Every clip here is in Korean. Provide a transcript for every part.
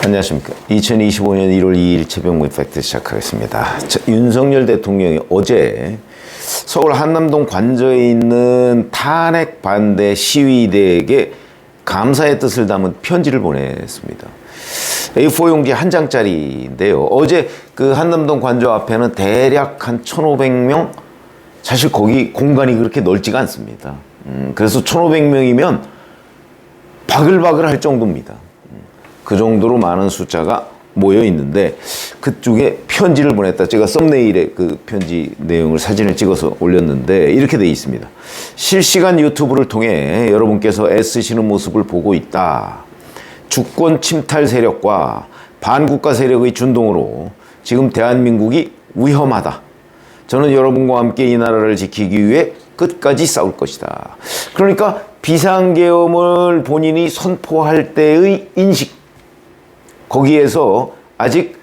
안녕하십니까. 2025년 1월 2일 최병무의 팩트 시작하겠습니다. 윤석열 대통령이 어제 서울 한남동 관저에 있는 탄핵 반대 시위대에게 감사의 뜻을 담은 편지를 보냈습니다. A4 용지 한 장짜리인데요. 어제 그 한남동 관저 앞에는 대략 한 1,500명, 사실 거기 공간이 그렇게 넓지가 않습니다. 그래서 1,500명이면 바글바글 할 정도입니다. 그 정도로 많은 숫자가 모여 있는데 그쪽에 편지를 보냈다. 제가 썸네일에 그 편지 내용을 사진을 찍어서 올렸는데 이렇게 돼 있습니다. 실시간 유튜브를 통해 여러분께서 애쓰시는 모습을 보고 있다. 주권 침탈 세력과 반국가 세력의 준동으로 지금 대한민국이 위험하다. 저는 여러분과 함께 이 나라를 지키기 위해 끝까지 싸울 것이다. 그러니까 비상계엄을 본인이 선포할 때의 인식, 거기에서 아직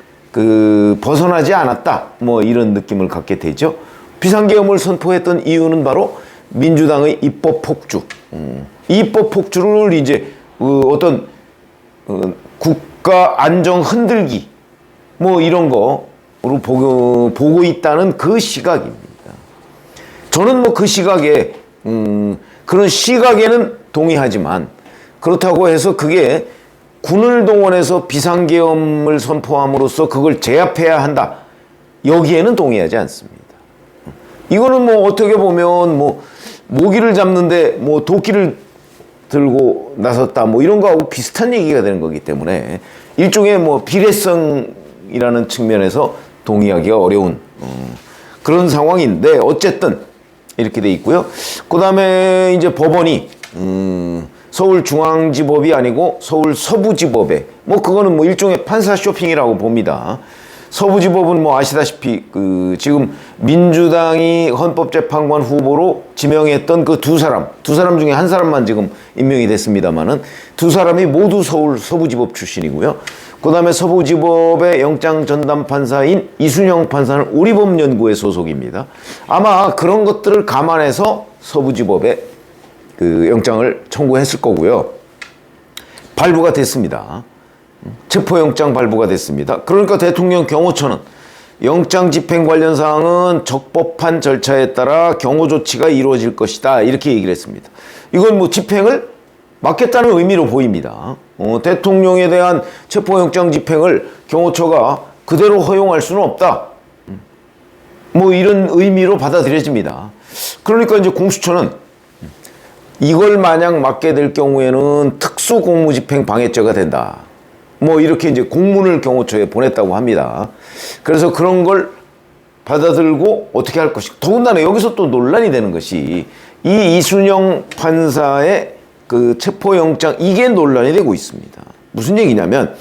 벗어나지 않았다. 뭐 이런 느낌을 갖게 되죠. 비상계엄을 선포했던 이유는 바로 민주당의 입법 폭주. 입법 폭주를 이제 어떤 국가 안정 흔들기 뭐 이런 거로 보고 있다는 그 시각입니다. 저는 뭐 그 시각에 그런 시각에는 동의하지만 그렇다고 해서 그게 군을 동원해서 비상계엄을 선포함으로써 그걸 제압해야 한다. 여기에는 동의하지 않습니다. 이거는 뭐 어떻게 보면 뭐 모기를 잡는데 뭐 도끼를 들고 나섰다 뭐 이런 거하고 비슷한 얘기가 되는 거기 때문에 일종의 뭐 비례성이라는 측면에서 동의하기가 어려운 그런 상황인데 어쨌든 이렇게 돼 있고요. 그 다음에 이제 법원이 서울중앙지법이 아니고 서울 서부지법에 뭐 그거는 뭐 일종의 판사 쇼핑이라고 봅니다. 서부지법은 뭐 아시다시피 지금 민주당이 헌법재판관 후보로 지명했던 그 두 사람 중에 한 사람만 지금 임명이 됐습니다만은 두 사람이 모두 서울 서부지법 출신이고요. 그 다음에 서부지법의 영장 전담 판사인 이순영 판사는 우리법연구회 소속입니다. 아마 그런 것들을 감안해서 서부지법에 영장을 청구했을 거고요. 발부가 됐습니다. 체포영장 발부가 됐습니다. 그러니까 대통령 경호처는 영장 집행 관련 사항은 적법한 절차에 따라 경호 조치가 이루어질 것이다. 이렇게 얘기를 했습니다. 이건 뭐 집행을 막겠다는 의미로 보입니다. 대통령에 대한 체포영장 집행을 경호처가 그대로 허용할 수는 없다. 뭐 이런 의미로 받아들여집니다. 그러니까 이제 공수처는 이걸 만약 맡게 될 경우에는 특수공무집행 방해죄가 된다. 뭐 이렇게 이제 공문을 경호처에 보냈다고 합니다. 그래서 그런 걸 받아들고 어떻게 할 것인가. 더군다나 여기서 또 논란이 되는 것이 이 이순영 판사의 그 체포영장 이게 논란이 되고 있습니다. 무슨 얘기냐면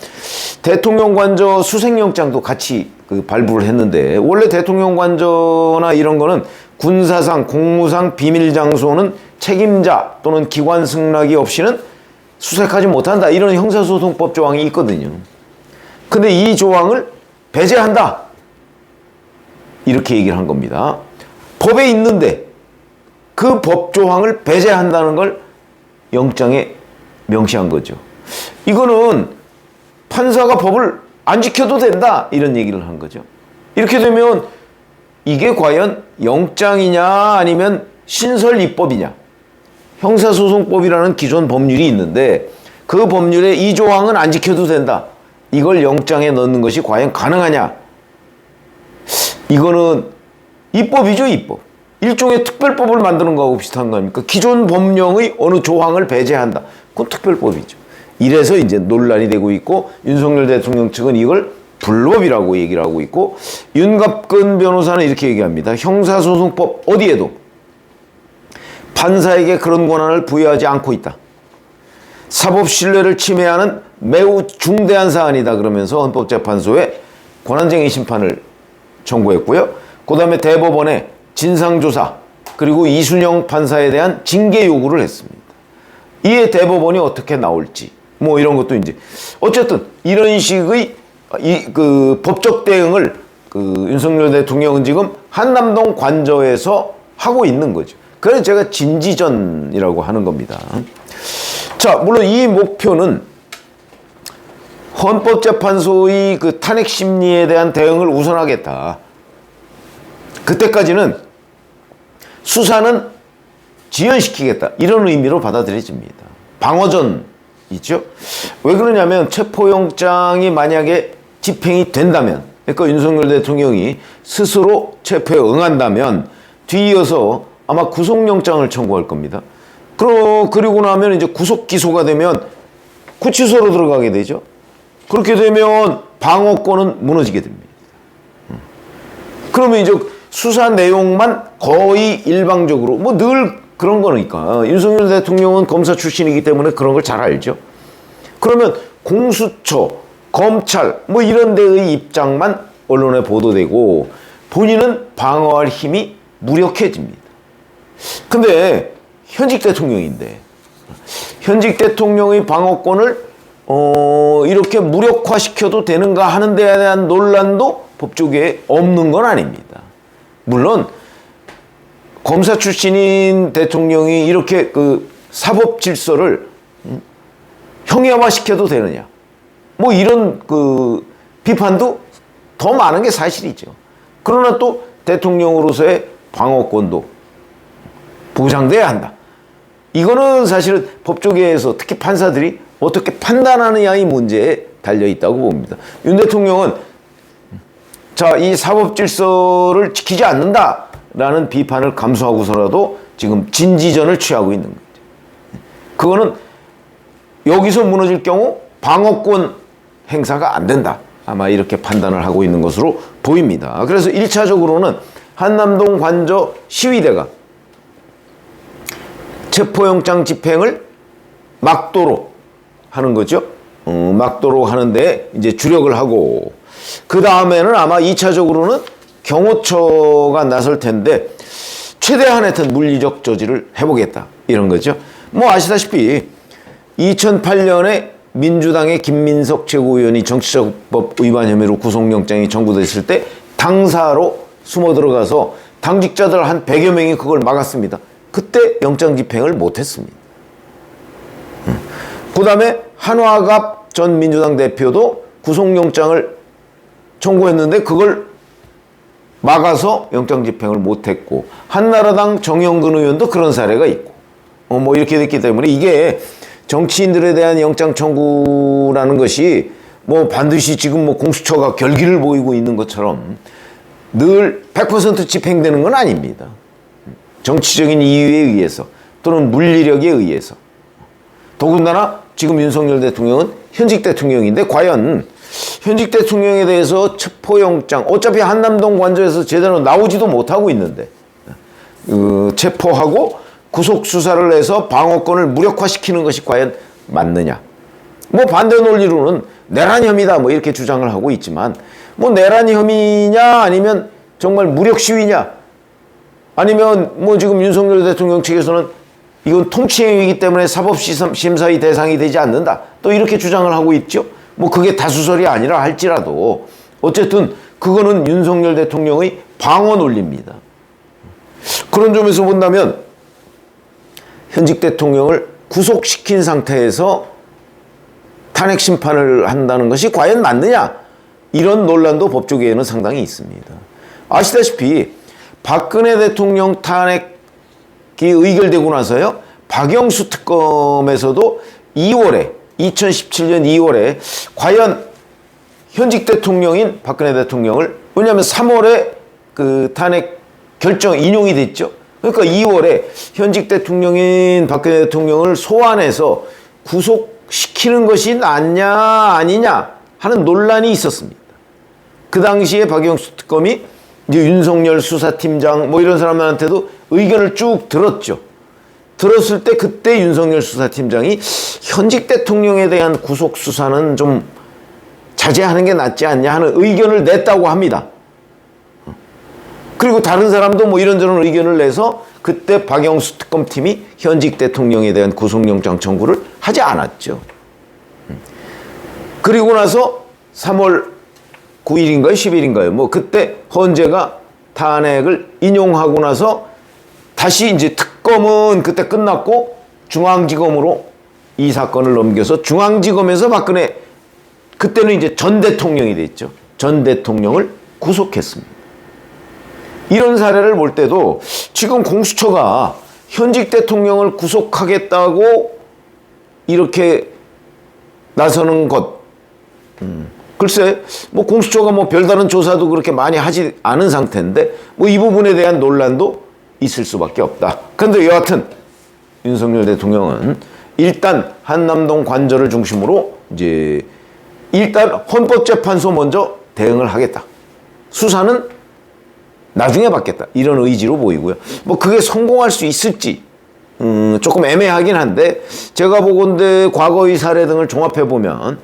대통령 관저 수색영장도 같이 발부를 했는데 원래 대통령 관저나 이런 거는 군사상, 공무상, 비밀장소는 책임자 또는 기관 승낙이 없이는 수색하지 못한다. 이런 형사소송법 조항이 있거든요. 근데 이 조항을 배제한다. 이렇게 얘기를 한 겁니다. 법에 있는데 그 법 조항을 배제한다는 걸 영장에 명시한 거죠. 이거는 판사가 법을 안 지켜도 된다. 이런 얘기를 한 거죠. 이렇게 되면 이게 과연 영장이냐 아니면 신설입법이냐. 형사소송법이라는 기존 법률이 있는데 그 법률에 이 조항은 안 지켜도 된다. 이걸 영장에 넣는 것이 과연 가능하냐. 이거는 입법이죠, 입법. 일종의 특별법을 만드는 거하고 비슷한 거 아닙니까? 기존 법령의 어느 조항을 배제한다. 그건 특별법이죠. 이래서 이제 논란이 되고 있고 윤석열 대통령 측은 이걸 불법이라고 얘기를 하고 있고 윤갑근 변호사는 이렇게 얘기합니다. 형사소송법 어디에도 판사에게 그런 권한을 부여하지 않고 있다. 사법 신뢰를 침해하는 매우 중대한 사안이다. 그러면서 헌법재판소에 권한쟁의 심판을 청구했고요. 그 다음에 대법원에 진상조사 그리고 이순영 판사에 대한 징계 요구를 했습니다. 이에 대법원이 어떻게 나올지 뭐 이런 것도 이제 어쨌든 이런 식의 법적 대응을 윤석열 대통령은 지금 한남동 관저에서 하고 있는 거죠. 그래서 제가 진지전이라고 하는 겁니다. 자, 물론 이 목표는 헌법재판소의 그 탄핵 심리에 대한 대응을 우선하겠다. 그때까지는 수사는 지연시키겠다. 이런 의미로 받아들여집니다. 방어전 있죠? 왜 그러냐면 체포영장이 만약에 집행이 된다면, 그러니까 윤석열 대통령이 스스로 체포에 응한다면 뒤이어서 아마 구속영장을 청구할 겁니다. 그리고 나면 이제 구속 기소가 되면 구치소로 들어가게 되죠. 그렇게 되면 방어권은 무너지게 됩니다. 그러면 이제 수사 내용만 거의 일방적으로, 뭐 늘 그런 거니까. 윤석열 대통령은 검사 출신이기 때문에 그런 걸 잘 알죠. 그러면 공수처, 검찰, 뭐 이런 데의 입장만 언론에 보도되고 본인은 방어할 힘이 무력해집니다. 근데 현직 대통령인데, 현직 대통령의 방어권을 이렇게 무력화시켜도 되는가 하는 데에 대한 논란도 법조계에 없는 건 아닙니다. 물론 검사 출신인 대통령이 이렇게 그 사법 질서를 형해화시켜도 되느냐, 뭐 이런 그 비판도 더 많은 게 사실이죠. 그러나 또 대통령으로서의 방어권도 보장돼야 한다. 이거는 사실은 법조계에서 특히 판사들이 어떻게 판단하느냐의 문제에 달려있다고 봅니다. 윤 대통령은 자, 이 사법 질서를 지키지 않는다라는 비판을 감수하고서라도 지금 진지전을 취하고 있는 거죠. 그거는 여기서 무너질 경우 방어권 행사가 안 된다. 아마 이렇게 판단을 하고 있는 것으로 보입니다. 그래서 1차적으로는 한남동 관저 시위대가 체포영장 집행을 막도로 하는 거죠. 막도로 하는데 이제 주력을 하고, 그 다음에는 아마 2차적으로는 경호처가 나설 텐데 최대한 하여튼 물리적 저지를 해보겠다. 이런 거죠. 뭐 아시다시피 2008년에 민주당의 김민석 최고위원이 정치자금법 위반 혐의로 구속영장이 청구됐을 때 당사로 숨어 들어가서 당직자들 한 100여 명이 그걸 막았습니다. 그때 영장 집행을 못했습니다. 그 다음에 한화갑 전 민주당 대표도 구속영장을 청구했는데 그걸 막아서 영장 집행을 못했고, 한나라당 정영근 의원도 그런 사례가 있고, 뭐 이렇게 됐기 때문에 이게 정치인들에 대한 영장 청구라는 것이 뭐 반드시 지금 뭐 공수처가 결기를 보이고 있는 것처럼 늘 100% 집행되는 건 아닙니다. 정치적인 이유에 의해서 또는 물리력에 의해서. 더군다나 지금 윤석열 대통령은 현직 대통령인데 과연 현직 대통령에 대해서 체포영장, 어차피 한남동 관저에서 제대로 나오지도 못하고 있는데 체포하고 구속수사를 해서 방어권을 무력화시키는 것이 과연 맞느냐. 뭐 반대 논리로는 내란 혐의다 뭐 이렇게 주장을 하고 있지만, 뭐 내란 혐의냐 아니면 정말 무력 시위냐, 아니면 뭐 지금 윤석열 대통령 측에서는 이건 통치행위이기 때문에 사법심사의 대상이 되지 않는다, 또 이렇게 주장을 하고 있죠. 뭐 그게 다수설이 아니라 할지라도 어쨌든 그거는 윤석열 대통령의 방어 논리입니다. 그런 점에서 본다면 현직 대통령을 구속시킨 상태에서 탄핵 심판을 한다는 것이 과연 맞느냐, 이런 논란도 법조계에는 상당히 있습니다. 아시다시피 박근혜 대통령 탄핵이 의결되고 나서요, 박영수 특검에서도 2017년 2월에 과연 현직 대통령인 박근혜 대통령을, 왜냐하면 3월에 그 탄핵 결정 인용이 됐죠. 그러니까 2월에 현직 대통령인 박근혜 대통령을 소환해서 구속시키는 것이 낫냐 아니냐 하는 논란이 있었습니다. 그 당시에 박영수 특검이 이제 윤석열 수사팀장 뭐 이런 사람들한테도 의견을 쭉 들었죠. 들었을 때 그때 윤석열 수사팀장이 현직 대통령에 대한 구속 수사는 좀 자제하는 게 낫지 않냐 하는 의견을 냈다고 합니다. 그리고 다른 사람도 뭐 이런저런 의견을 내서 그때 박영수 특검팀이 현직 대통령에 대한 구속영장 청구를 하지 않았죠. 그리고 나서 3월 9일인가요? 10일인가요? 뭐 그때 헌재가 탄핵을 인용하고 나서 다시 이제 특검은 그때 끝났고 중앙지검으로 이 사건을 넘겨서 중앙지검에서 박근혜, 그때는 이제 전 대통령이 됐죠. 전 대통령을 구속했습니다. 이런 사례를 볼 때도 지금 공수처가 현직 대통령을 구속하겠다고 이렇게 나서는 것, 글쎄 뭐 공수처가 뭐 별다른 조사도 그렇게 많이 하지 않은 상태인데 뭐 이 부분에 대한 논란도 있을 수밖에 없다. 그런데 여하튼 윤석열 대통령은 일단 한남동 관저를 중심으로 이제 일단 헌법재판소 먼저 대응을 하겠다. 수사는 나중에 받겠다. 이런 의지로 보이고요. 뭐 그게 성공할 수 있을지 조금 애매하긴 한데 제가 보건대 과거의 사례 등을 종합해 보면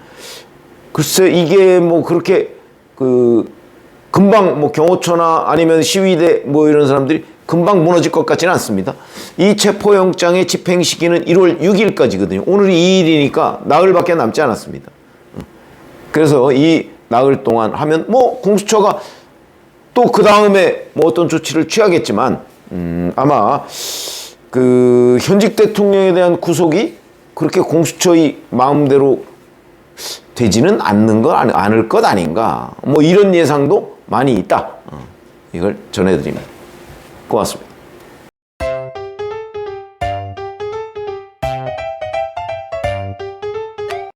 글쎄 이게 뭐 그렇게 금방 뭐 경호처나 아니면 시위대 뭐 이런 사람들이 금방 무너질 것 같지는 않습니다. 이 체포영장의 집행 시기는 1월 6일까지거든요. 오늘이 2일이니까 나흘밖에 남지 않았습니다. 그래서 이 나흘 동안 하면 뭐 공수처가 또 그 다음에 뭐 어떤 조치를 취하겠지만 아마 그 현직 대통령에 대한 구속이 그렇게 공수처의 마음대로 되지는 않을 것 아닌가. 뭐 이런 예상도 많이 있다. 이걸 전해드립니다. 고맙습니다.